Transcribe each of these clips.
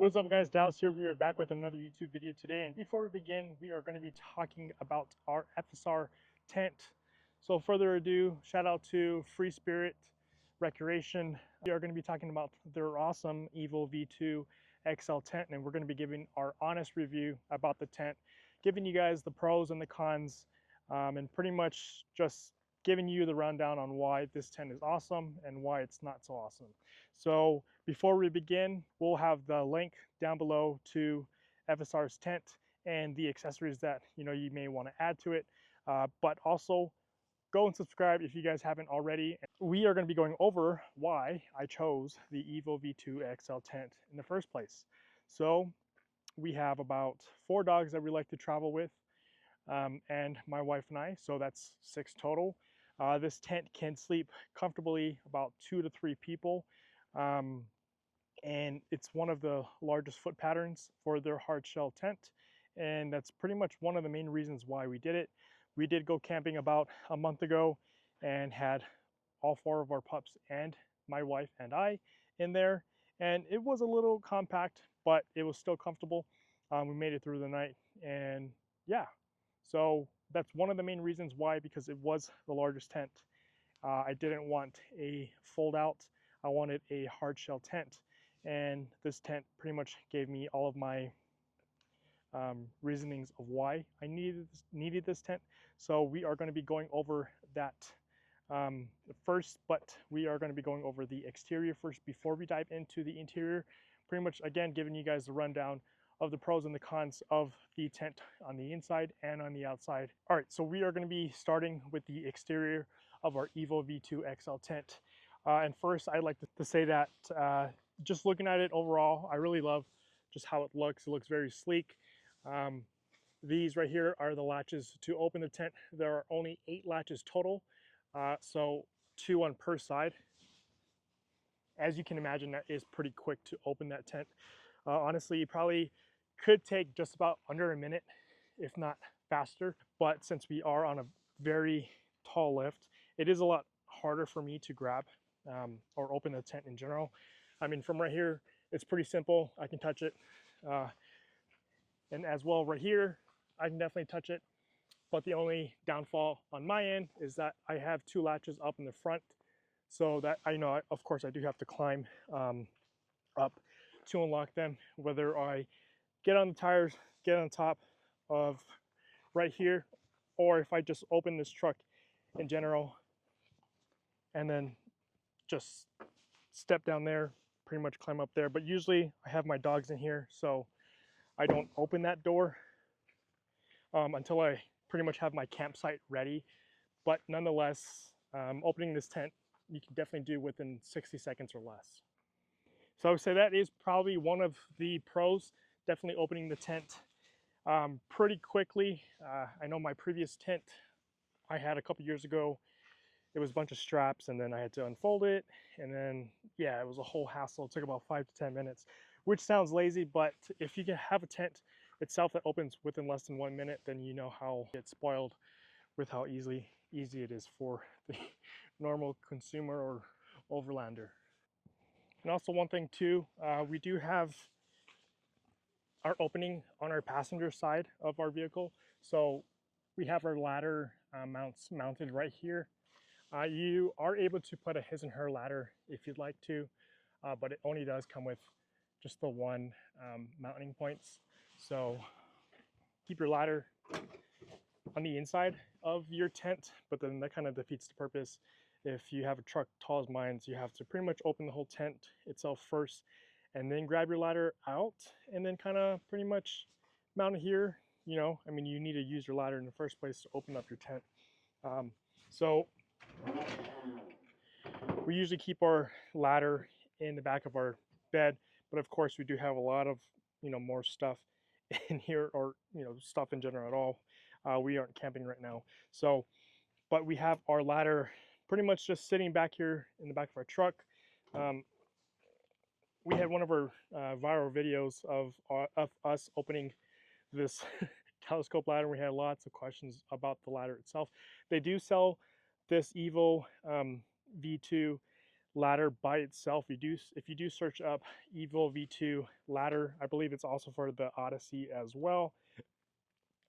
What's up guys, Dallas here. We are back with another YouTube video today, and before we begin we are going to be talking about our Fsr tent. So further ado, shout out to Free Spirit Recreation. We are going to be talking about their awesome Evo V2 XL tent, and we're going to be giving our honest review about the tent, giving you guys the pros and the cons, and pretty much just giving you the rundown on why this tent is awesome and why it's not so awesome. So before we begin, we'll have the link down below to Fsr's tent and the accessories that you may want to add to it. But also go and subscribe if you guys haven't already. We are going to be going over why I chose the Evo V2 XL tent in the first place. So we have about 4 dogs that we like to travel with, and my wife and I, so that's 6 total. This tent can sleep comfortably about 2 to 3 people, and it's one of the largest foot patterns for their hard shell tent, and that's pretty much one of the main reasons why we did it. We did go camping about a month ago and had all 4 of our pups and my wife and I in there, and it was a little compact, but it was still comfortable. We made it through the night, and yeah, so that's one of the main reasons why, because it was the largest tent. I didn't want a fold out, I wanted a hard shell tent, and this tent pretty much gave me all of my reasonings of why I needed this tent. So we are going to be going over that first, but we are going to be going over the exterior first before we dive into the interior. Pretty much, again, giving you guys the rundown of the pros and the cons of the tent on the inside and on the outside. All right, so we are going to be starting with the exterior of our Evo V2 XL tent. And first, I'd like to say that just looking at it overall, I really love just how it looks. It looks very sleek. These right here are the latches to open the tent. There are only 8 latches total, so 2 on per side. As you can imagine, that is pretty quick to open that tent. Honestly, you probably could take just about under a minute, if not faster. But since we are on a very tall lift, it is a lot harder for me to grab or open the tent in general. I mean, from right here, it's pretty simple. I can touch it. And as well right here, I can definitely touch it. But the only downfall on my end is that I have 2 latches up in the front. So that of course, I do have to climb up to unlock them, whether I get on the tires, get on top of right here, or if I just open this truck in general and then just step down there, pretty much climb up there. But usually I have my dogs in here, so I don't open that door until I pretty much have my campsite ready. But nonetheless, opening this tent, you can definitely do within 60 seconds or less. So I would say that is probably one of the pros, definitely opening the tent pretty quickly. I know my previous tent I had a couple years ago, it was a bunch of straps, and then I had to unfold it, and then yeah, it was a whole hassle. It took about 5 to 10 minutes, which sounds lazy, but if you can have a tent itself that opens within less than 1 minute, then you know how it's spoiled with how easy it is for the normal consumer or overlander. And also one thing too, we do have our opening on our passenger side of our vehicle. So we have our ladder mounts mounted right here. You are able to put a his and her ladder if you'd like to, but it only does come with just the one mounting points. So keep your ladder on the inside of your tent, but then that kind of defeats the purpose. If you have a truck tall as mine, you have to pretty much open the whole tent itself first and then grab your ladder out and then kind of pretty much mount it here. I mean, you need to use your ladder in the first place to open up your tent. So we usually keep our ladder in the back of our bed, but of course we do have a lot of more stuff in here, or stuff in general at all. We aren't camping right now, so but we have our ladder pretty much just sitting back here in the back of our truck. We had one of our viral videos of us opening this telescope ladder. We had lots of questions about the ladder itself. They do sell this Evo V2 ladder by itself. If you do search up Evo V2 ladder, I believe it's also for the Odyssey as well.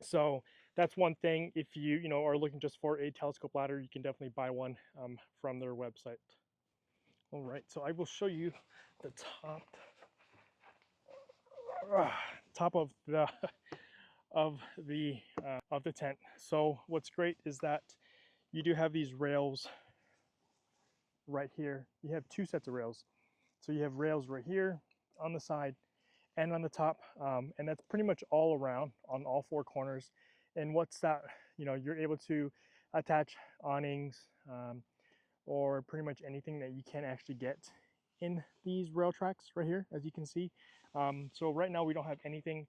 So that's one thing. If you are looking just for a telescope ladder, you can definitely buy one from their website. All right, so I will show you the top of the of the tent. So what's great is that you do have these rails right here. You have two sets of rails. So you have rails right here on the side and on the top, and that's pretty much all around on all four corners. And what's that? You're able to attach awnings or pretty much anything that you can actually get in these rail tracks right here, as you can see. So right now we don't have anything,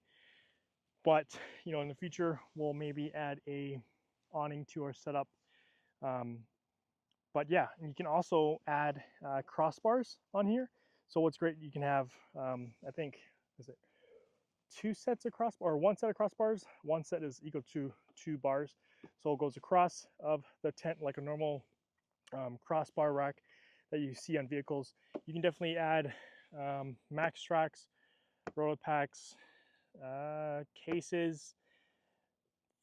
but in the future we'll maybe add a awning to our setup. But yeah, you can also add crossbars on here. So what's great, you can have I think, is it two sets of crossbars, or one set of crossbars? One set is equal to 2 bars. So it goes across of the tent like a normal crossbar rack that you see on vehicles. You can definitely add max tracks, road packs, cases,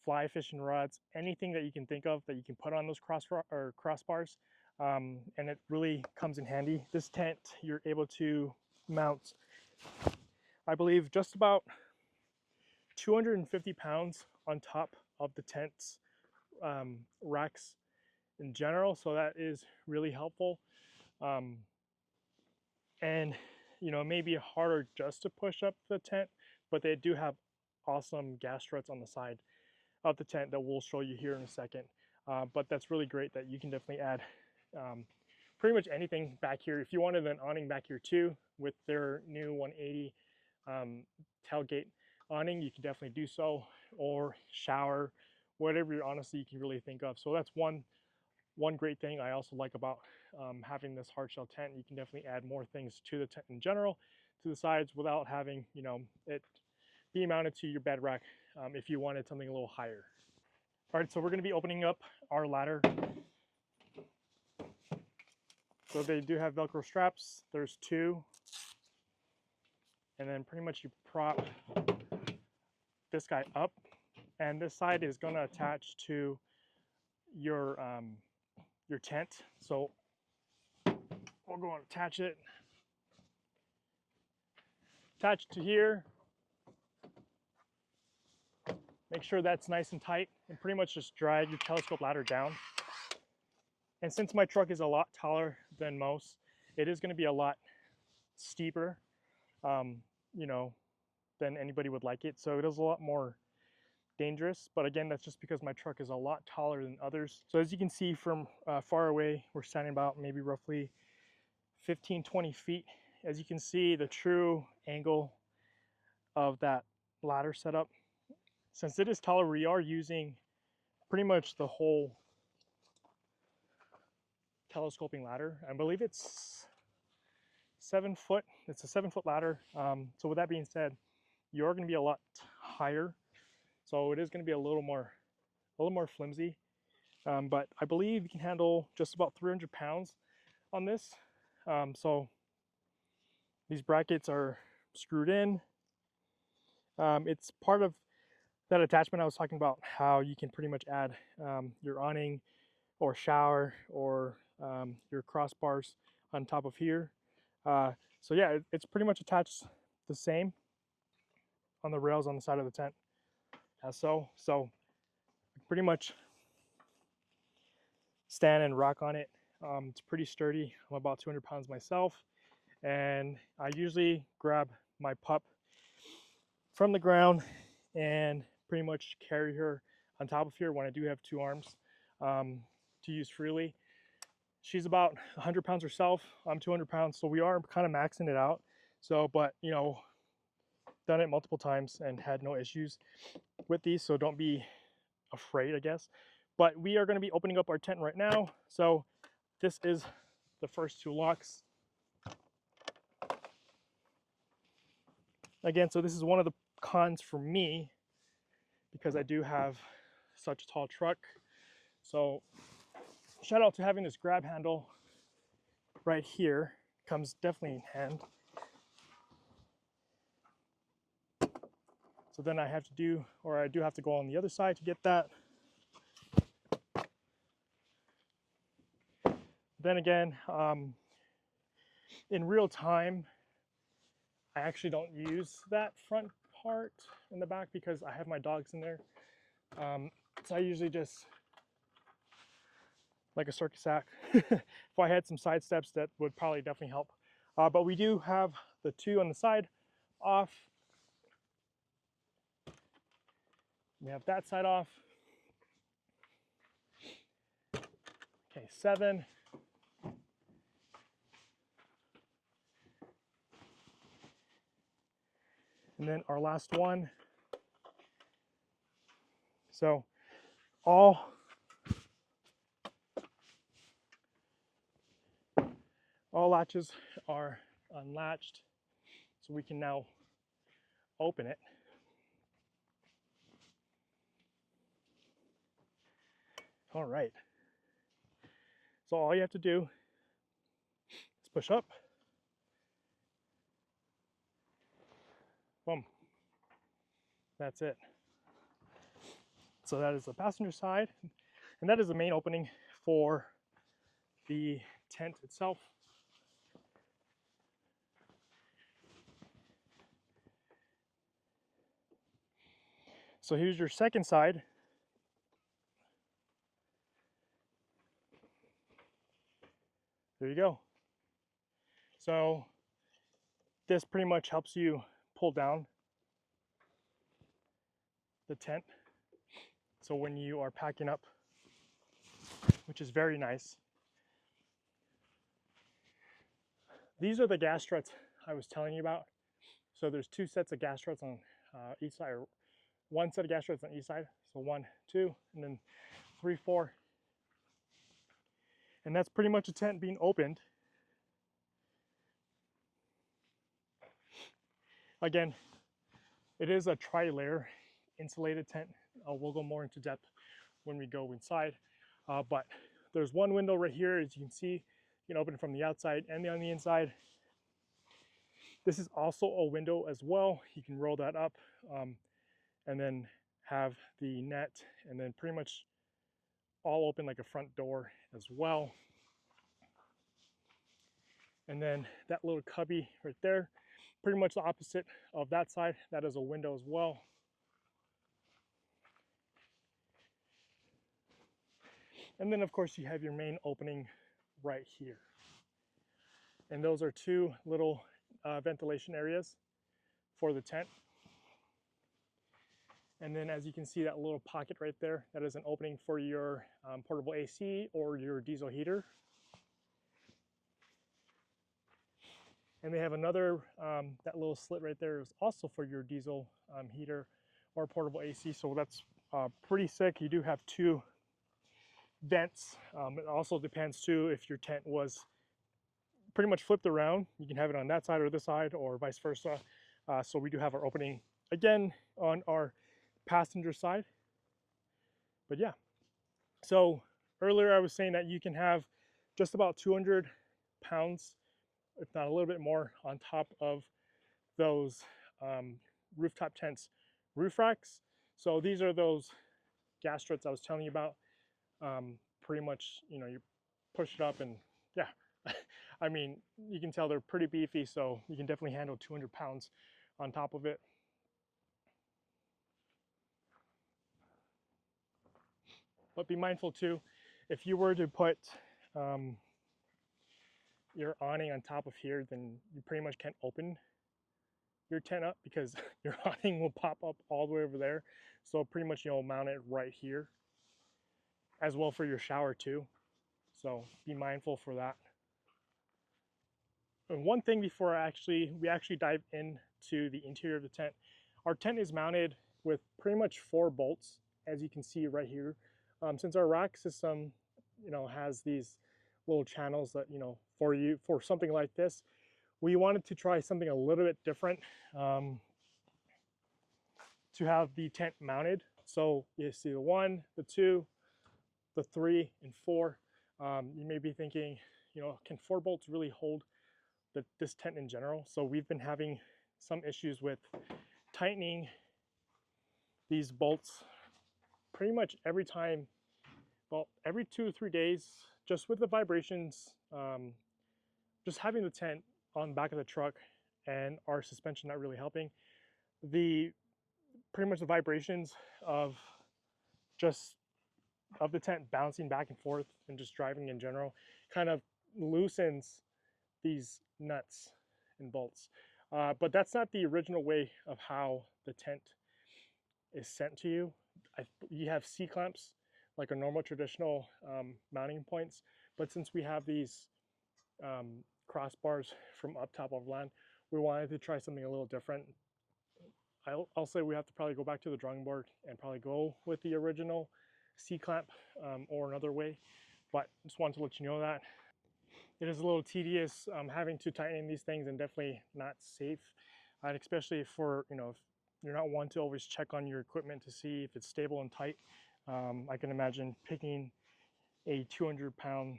fly fishing rods, anything that you can think of that you can put on those crossbars. And it really comes in handy. This tent, you're able to mount, I believe, just about 250 pounds on top of the tent's racks in general. So that is really helpful. And it may be harder just to push up the tent, but they do have awesome gas struts on the side of the tent that we'll show you here in a second. But that's really great that you can definitely add pretty much anything back here. If you wanted an awning back here too, with their new 180 tailgate awning, you can definitely do so, or shower, whatever honestly you can really think of. So that's one great thing I also like about having this hard shell tent. You can definitely add more things to the tent in general, to the sides, without having it be mounted to your bed rack if you wanted something a little higher. All right, so we're going to be opening up our ladder. So they do have Velcro straps. There's 2. And then pretty much you prop this guy up, and this side is going to attach to your tent. So we'll go and attach it. Attach to here. Make sure that's nice and tight, and pretty much just drag your telescope ladder down. And since my truck is a lot taller than most, it is going to be a lot steeper, than anybody would like it. So it is a lot more dangerous. But again, that's just because my truck is a lot taller than others. So as you can see from far away, we're standing about maybe roughly 15-20 feet. As you can see, the true angle of that ladder setup, since it is taller, we are using pretty much the whole telescoping ladder. I believe it's 7 foot. It's a 7-foot ladder. So with that being said, you're going to be a lot higher. So it is going to be a little more flimsy. But I believe you can handle just about 300 pounds on this. So these brackets are screwed in. It's part of that attachment I was talking about, how you can pretty much add your awning or shower or your crossbars on top of here. So yeah, it's pretty much attached the same on the rails on the side of the tent as so. So pretty much stand and rock on it. It's pretty sturdy. I'm about 200 pounds myself, and I usually grab my pup from the ground and pretty much carry her on top of here when I do have 2 arms to use freely. She's about 100 pounds herself. I'm 200 pounds, so we are kind of maxing it out. So, but done it multiple times and had no issues with these, so don't be afraid, I guess. But we are going to be opening up our tent right now. So this is the first 2 locks. Again, so this is one of the cons for me, because I do have such a tall truck. So shout out to having this grab handle right here comes definitely in hand. So then I have to do, or I do have to go on the other side to get that. Then again, in real time, I actually don't use that front part in the back because I have my dogs in there. So I usually just, like a circus sack. If I had some side steps, that would probably definitely help. But we do have the two on the side off. We have that side off. Okay, 7. And then our last one. So all latches are unlatched, so we can now open it. All right. So all you have to do is push up. Boom. That's it. So that is the passenger side, and that is the main opening for the tent itself. So here's your second side. There you go. So this pretty much helps you pull down the tent. So when you are packing up, which is very nice. These are the gas struts I was telling you about. So there's 2 sets of gas struts on each side, or 1 set of gas struts on each side. So 1, 2, and then 3, 4. And that's pretty much a tent being opened. Again, it is a tri-layer insulated tent. We'll go more into depth when we go inside. But there's one window right here, as you can see. You can open it from the outside and on the inside. This is also a window as well. You can roll that up and then have the net, and then pretty much all open like a front door as well. And then that little cubby right there, pretty much the opposite of that side. That is a window as well. And then of course you have your main opening right here. And those are 2 little ventilation areas for the tent. And then as you can see, that little pocket right there, that is an opening for your portable AC or your diesel heater. And they have another, that little slit right there is also for your diesel heater or portable AC. So that's pretty sick. You do have 2 vents. It also depends too if your tent was pretty much flipped around. You can have it on that side or this side, or vice versa. So we do have our opening again on our passenger side. But yeah, so earlier I was saying that you can have just about 200 pounds, if not a little bit more, on top of those rooftop tents roof racks. So these are those gas struts I was telling you about. Pretty much, you know, you push it up and yeah, I mean, you can tell they're pretty beefy, so you can definitely handle 200 pounds on top of it. But be mindful too, if you were to put your awning on top of here, then you pretty much can't open your tent up because your awning will pop up all the way over there. So pretty much you'll mount it right here, as well for your shower too. So be mindful for that. And one thing before we actually dive into the interior of the tent, our tent is mounted with pretty much 4 bolts, as you can see right here. Since our rack system, you know, has these little channels that, you know, for something like this, we wanted to try something a little bit different to have the tent mounted. So you see the 1, the 2, the 3, and 4. You may be thinking, can 4 bolts really hold this tent in general? So we've been having some issues with tightening these bolts pretty much every time, well, every 2 or 3 days, just with the vibrations, just having the tent on the back of the truck and our suspension not really helping. Pretty much the vibrations of the tent bouncing back and forth and just driving in general kind of loosens these nuts and bolts. But that's not the original way of how the tent is sent to you. You have C-clamps, like a normal traditional mounting points, but since we have these crossbars from up top of land, we wanted to try something a little different. I'll say we have to probably go back to the drawing board and probably go with the original C-clamp or another way, but just wanted to let you know that. It is a little tedious having to tighten these things, and definitely not safe, and especially for, if you're not one to always check on your equipment to see if it's stable and tight. I can imagine picking a 200-pound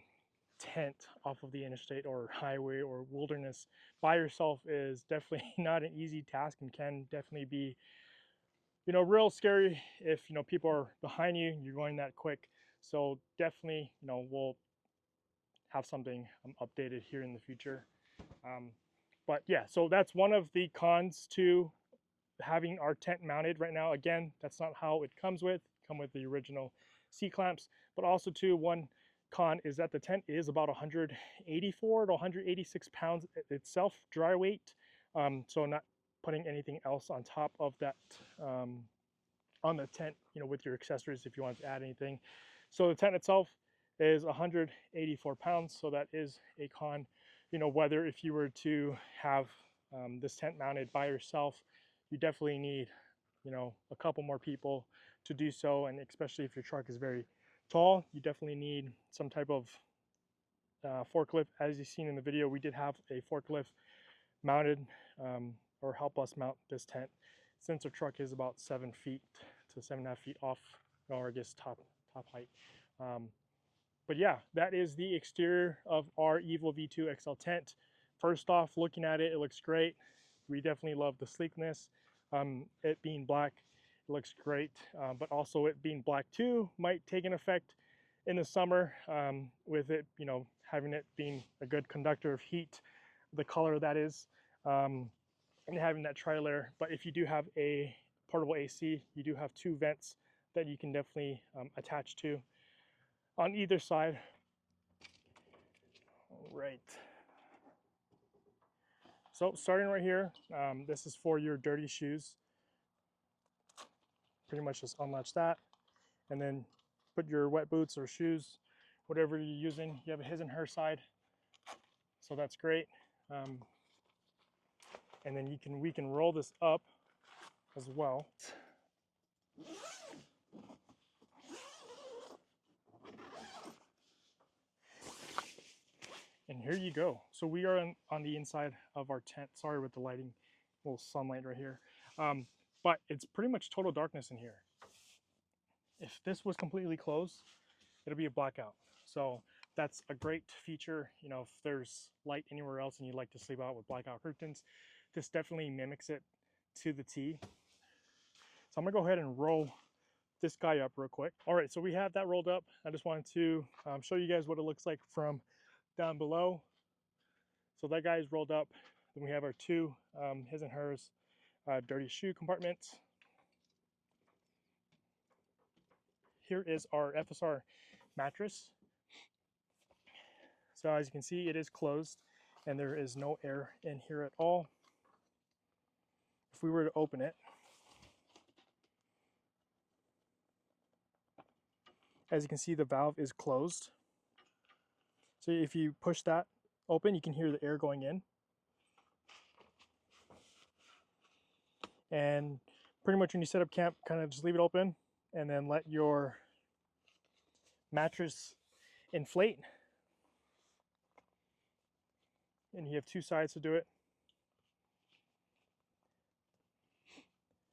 tent off of the interstate or highway or wilderness by yourself is definitely not an easy task, and can definitely be, real scary if, people are behind you and you're going that quick. So definitely, we'll have something updated here in the future. But yeah, so that's one of the cons to having our tent mounted right now. Again, that's not how it comes with. Come with the original C-clamps, but also too, one con is that the tent is about 184 to 186 pounds itself, dry weight. So not putting anything else on top of that on the tent, with your accessories if you want to add anything. So the tent itself is 184 pounds, so that is a con. Whether if you were to have this tent mounted by yourself, you definitely need, a couple more people to do so, and especially if your truck is very tall, you definitely need some type of forklift. As you've seen in the video, we did have a forklift mounted or help us mount this tent, since our truck is about 7 feet to 7.5 feet off, or I guess top height. But yeah, that is the exterior of our Evo V2 XL tent. First off, looking at it, it looks great. We definitely love the sleekness. It being black, it looks great, but also it being black too might take an effect in the summer, with it, having it being a good conductor of heat, the color that is, and having that tri-layer. But if you do have a portable AC, you do have 2 vents that you can definitely attach to on either side. All right. So starting right here, this is for your dirty shoes. Pretty much just unlatch that, and then put your wet boots or shoes, whatever you're using. You have a his and her side, so that's great. And then we can roll this up as well. And here you go. So we are on the inside of our tent. Sorry with the lighting, a little sunlight right here. But it's pretty much total darkness in here. If this was completely closed, it'll be a blackout. So that's a great feature. If there's light anywhere else and you'd like to sleep out with blackout curtains, this definitely mimics it to the T. So I'm gonna go ahead and roll this guy up real quick. All right, so we have that rolled up. I just wanted to show you guys what it looks like from down below. So that guy is rolled up. Then we have our 2 his and hers dirty shoe compartments. Here is our FSR mattress. So as you can see, it is closed and there is no air in here at all. If we were to open it, as you can see, the valve is closed. So if you push that open, you can hear the air going in. And pretty much when you set up camp, kind of just leave it open and then let your mattress inflate. And you have 2 sides to do it.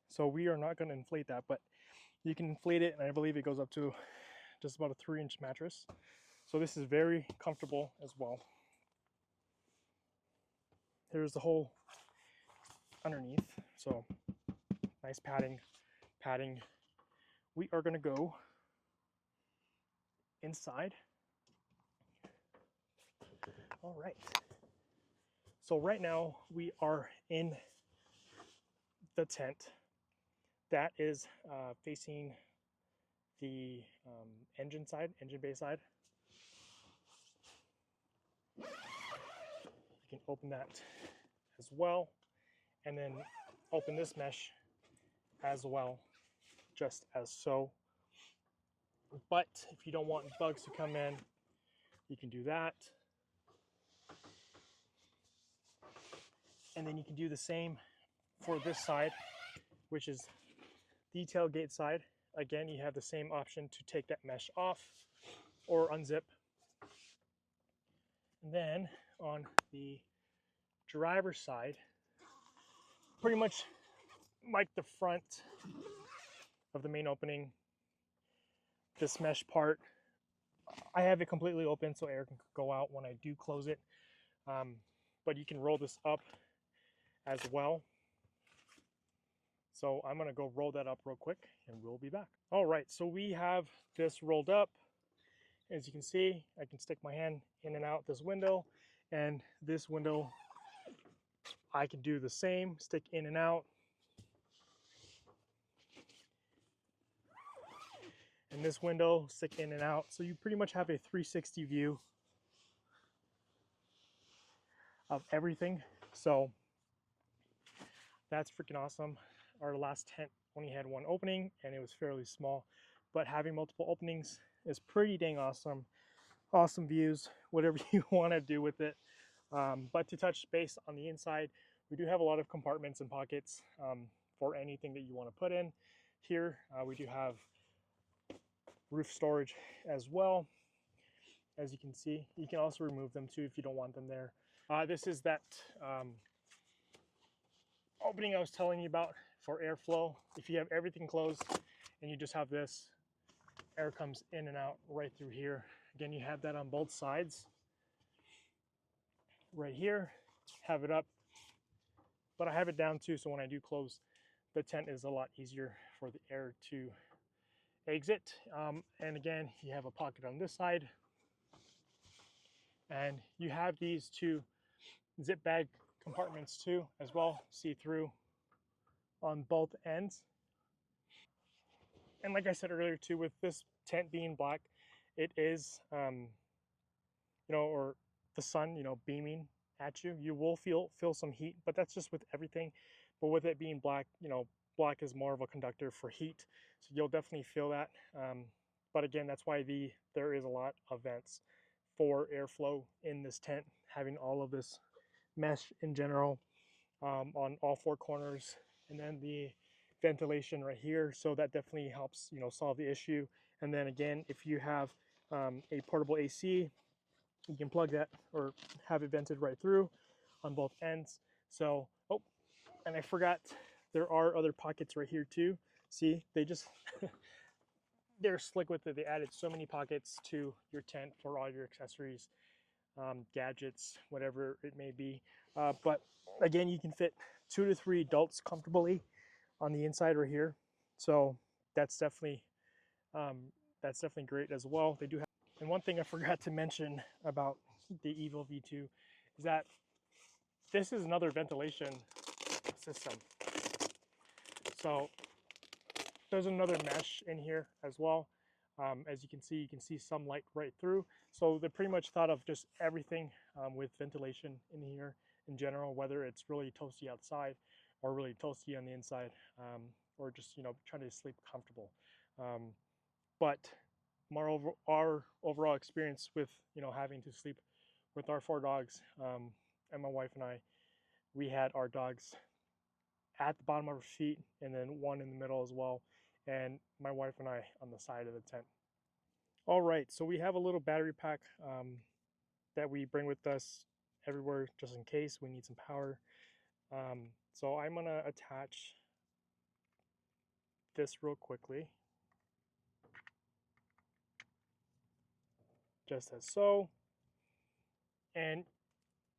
So we are not going to inflate that, but you can inflate it, and I believe it goes up to just about a 3-inch mattress. So this is very comfortable as well. There's the hole underneath, so nice padding. We are going to go inside. All right. So right now we are in the tent that is facing the engine bay side. You can open that as well, and then open this mesh as well, just as so. But if you don't want bugs to come in, you can do that. And then you can do the same for this side, which is the tailgate side. Again, you have the same option to take that mesh off or unzip. And then on the driver's side, pretty much like the front of the main opening, this mesh part, I have it completely open so air can go out when I do close it. But you can roll this up as well. So I'm going to go roll that up real quick and we'll be back. All right, so we have this rolled up. As you can see, I can stick my hand in and out this window, and this window I can do the same, stick in and out. And this window, stick in and out. So you pretty much have a 360 view of everything. So that's freaking awesome. Our last tent only had one opening and it was fairly small, but having multiple openings is pretty dang awesome. Awesome views, whatever you want to do with it. But to touch base on the inside, we do have a lot of compartments and pockets for anything that you want to put in. Here we do have roof storage as well. As you can see, you can also remove them too if you don't want them there. This is that opening I was telling you about for airflow. If you have everything closed and you just have this, air comes in and out right through here. Again, you have that on both sides. Right here, have it up, but I have it down too, so when I do close the tent is a lot easier for the air to exit. And again, you have a pocket on this side, and you have these two zip bag compartments too as well, see through on both ends. And like I said earlier too, with this tent being black, it is or the sun beaming at you, you will feel some heat, but that's just with everything. But with it being black, black is more of a conductor for heat, so you'll definitely feel that. But again, that's why there is a lot of vents for airflow in this tent, having all of this mesh in general on all four corners, and then the ventilation right here. So that definitely helps solve the issue. And then again, if you have a portable AC, you can plug that or have it vented right through on both ends. So, oh, and I forgot, there are other pockets right here too. See, they just they're slick with it. They added so many pockets to your tent for all your accessories, gadgets, whatever it may be. But again, you can fit 2 to 3 adults comfortably on the inside right here. So that's definitely great as well. They do have, and one thing I forgot to mention about the Evo V2 is that this is another ventilation system. So there's another mesh in here as well. As you can see some light right through. So they pretty much thought of just everything with ventilation in here in general, whether it's really toasty outside or really toasty on the inside, or just trying to sleep comfortable. But our overall experience with having to sleep with our 4 dogs, and my wife and I, we had our dogs at the bottom of our feet and then one in the middle as well, and my wife and I on the side of the tent. All right, so we have a little battery pack that we bring with us everywhere just in case we need some power. So I'm gonna attach this real quickly, just as so, and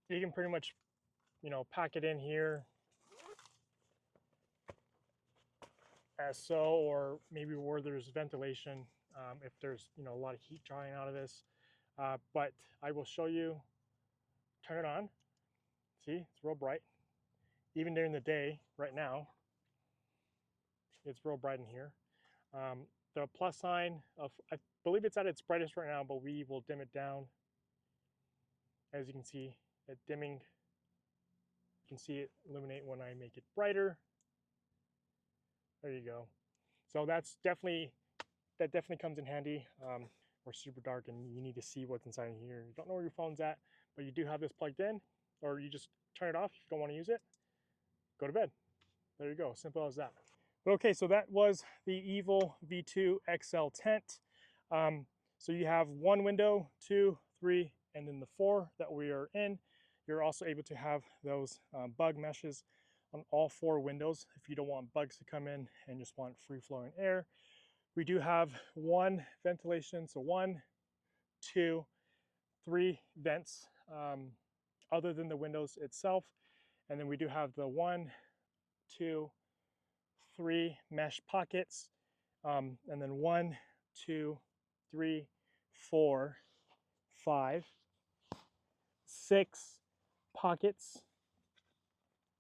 you can pretty much you know, pack it in here as so, or maybe where there's ventilation, if there's, you know, a lot of heat drawing out of this. But I will show you, turn it on. See, it's real bright. Even during the day, right now, it's real bright in here. The plus sign of, I believe it's at its brightest right now, but we will dim it down. As you can see, it dimming. You can see it illuminate when I make it brighter. There you go. So that's definitely, that definitely comes in handy. Or super dark and you need to see what's inside of here. You don't know where your phone's at, but you do have this plugged in, or you just turn it off if you don't want to use it. Go to bed. There you go, simple as that. But okay, so that was the Evo V2 XL tent. So you have one window, 2, 3, and then the 4 that we are in. You're also able to have those bug meshes on all 4 windows if you don't want bugs to come in and just want free flowing air. We do have one ventilation, so 1, 2, 3 vents other than the windows itself. And then we do have the 1, 2, 3 mesh pockets, and then 1, 2, 3, 4, 5, 6 pockets,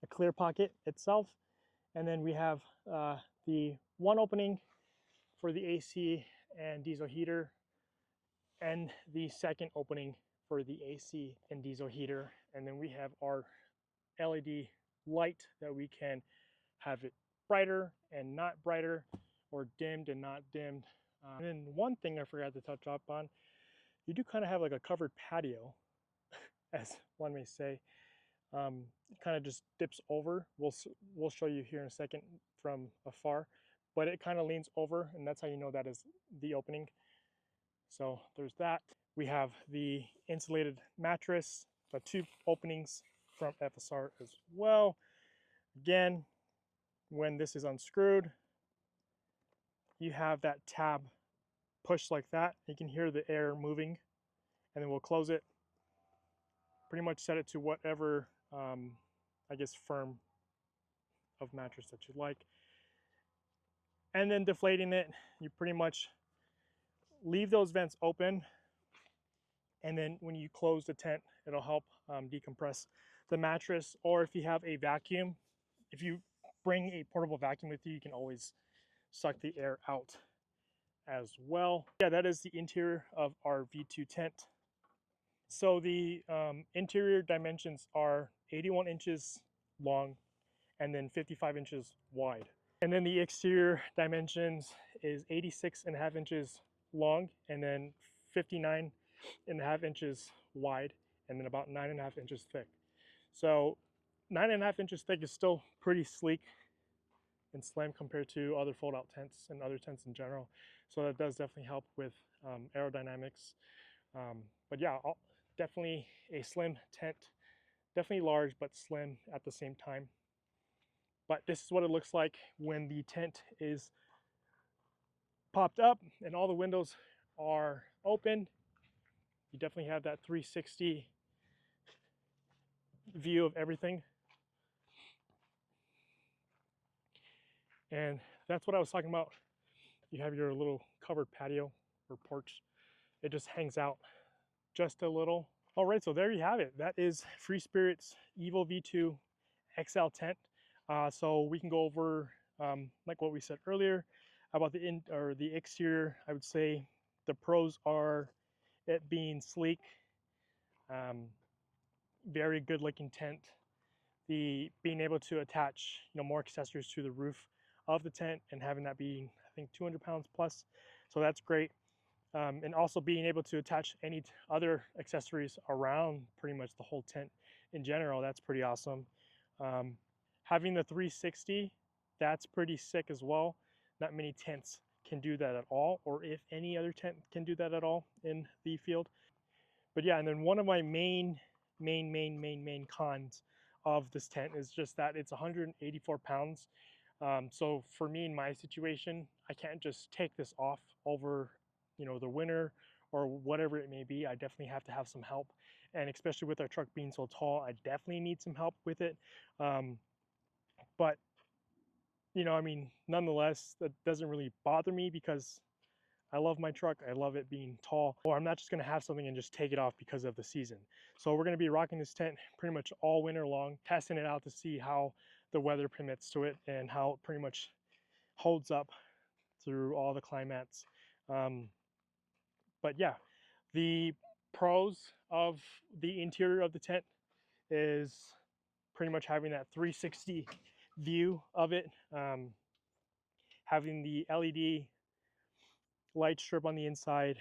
a clear pocket itself. And then we have the one opening for the AC and diesel heater, and the second opening for the AC and diesel heater. And then we have our LED light that we can have it brighter and not brighter, or dimmed and not dimmed. And then one thing I forgot to touch up on, you do kind of have like a covered patio, as one may say. It kind of just dips over. We'll show you here in a second from afar, but it kind of leans over, and that's how you know that is the opening. So there's that. We have the insulated mattress, the 2 openings from Fsr as well. Again, when this is unscrewed, you have that tab pushed like that. You can hear the air moving, and then we'll close it. Pretty much set it to whatever, I guess, firm of mattress that you like. And then deflating it, you pretty much leave those vents open, and then when you close the tent, it'll help decompress the mattress. Or if you have a vacuum, if you bring a portable vacuum with you, you can always suck the air out as well. Yeah, that is the interior of our V2 tent. So the interior dimensions are 81 inches long and then 55 inches wide. And then the exterior dimensions is 86.5 inches long and then 59.5 inches wide, and then about 9.5 inches thick. So 9.5 inches thick is still pretty sleek and slim compared to other fold-out tents and other tents in general. So that does definitely help with aerodynamics. But yeah, definitely a slim tent, definitely large but slim at the same time. But this is what it looks like when the tent is popped up and all the windows are open. You definitely have that 360 view of everything. And that's what I was talking about. You have your little covered patio or porch. It just hangs out just a little. All right, so there you have it. That is Free Spirit's Evo V2 XL tent. So we can go over, like what we said earlier, about the exterior. I would say the pros are it being sleek, very good looking tent. The being able to attach, more accessories to the roof of the tent and having that being, I think, 200 pounds plus. So that's great. And also being able to attach any other accessories around pretty much the whole tent in general, that's pretty awesome. Having the 360, that's pretty sick as well. Not many tents can do that at all, or if any other tent can do that at all in the field. But yeah, and then one of my main cons of this tent is just that it's 184 pounds. So for me, in my situation, I can't just take this off over, the winter or whatever it may be. I definitely have to have some help. and especially with our truck being so tall, I definitely need some help with it. But you know, I mean, nonetheless, that doesn't really bother me because I love my truck. I love it being tall. Or I'm not just going to have something and just take it off because of the season. So we're going to be rocking this tent pretty much all winter long, testing it out to see how the weather permits to it and how it pretty much holds up through all the climates. But yeah, the pros of the interior of the tent is pretty much having that 360 view of it, having the LED light strip on the inside,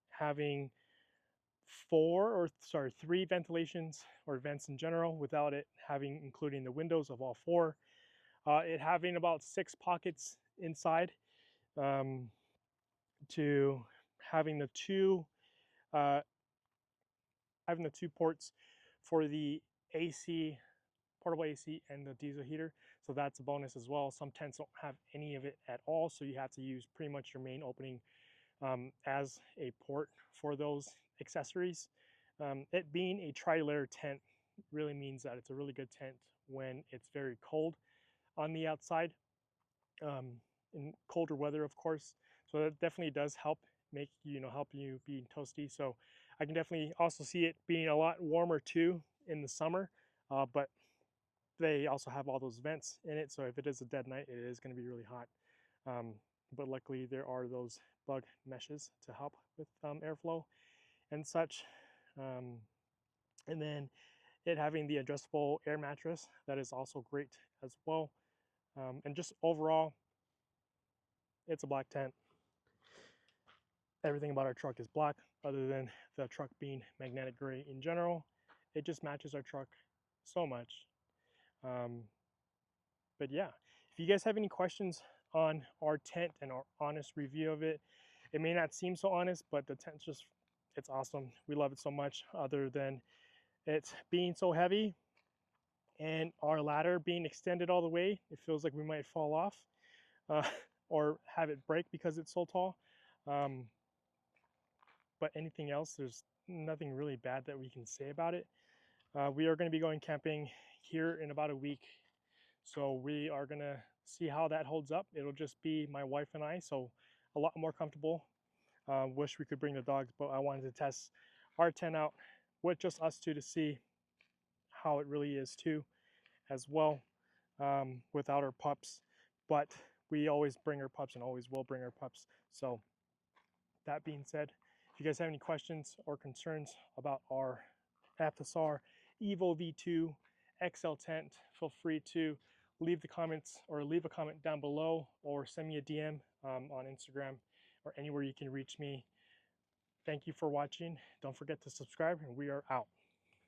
having three ventilations or vents in general without it having including the windows of all four. It having about 6 pockets inside, to having the two uh, ports for the AC, portable AC, and the diesel heater. So that's a bonus as well. Some tents don't have any of it at all, so you have to use pretty much your main opening as a port for those accessories. It being a tri-layer tent really means that it's a really good tent when it's very cold on the outside, in colder weather, of course. So that definitely does help make help you being toasty. So I can definitely also see it being a lot warmer too in the summer, but they also have all those vents in it. So if it is a dead night, it is going to be really hot. But luckily there are those bug meshes to help with airflow and such. And then it having the adjustable air mattress, that is also great as well. And just overall, it's a black tent. Everything about our truck is black other than the truck being magnetic gray in general. It just matches our truck so much. But yeah, if you guys have any questions on our tent and our honest review of it, it may not seem so honest, but the tent's just, it's awesome. We love it so much, other than it's being so heavy and our ladder being extended all the way. It feels like we might fall off or have it break because it's so tall. But anything else, there's nothing really bad that we can say about it. We are going to be going camping here in about a week, so we are going to see how that holds up. It'll just be my wife and I, so a lot more comfortable. Wish we could bring the dogs, but I wanted to test our tent out with just us two to see how it really is too, as well, without our pups. But we always bring our pups and always will bring our pups. So that being said, if you guys have any questions or concerns about our Fsr Evo V2 XL tent, feel free to leave the comments or leave a comment down below, or send me a DM on Instagram or anywhere you can reach me. Thank you for watching. Don't forget to subscribe, and we are out.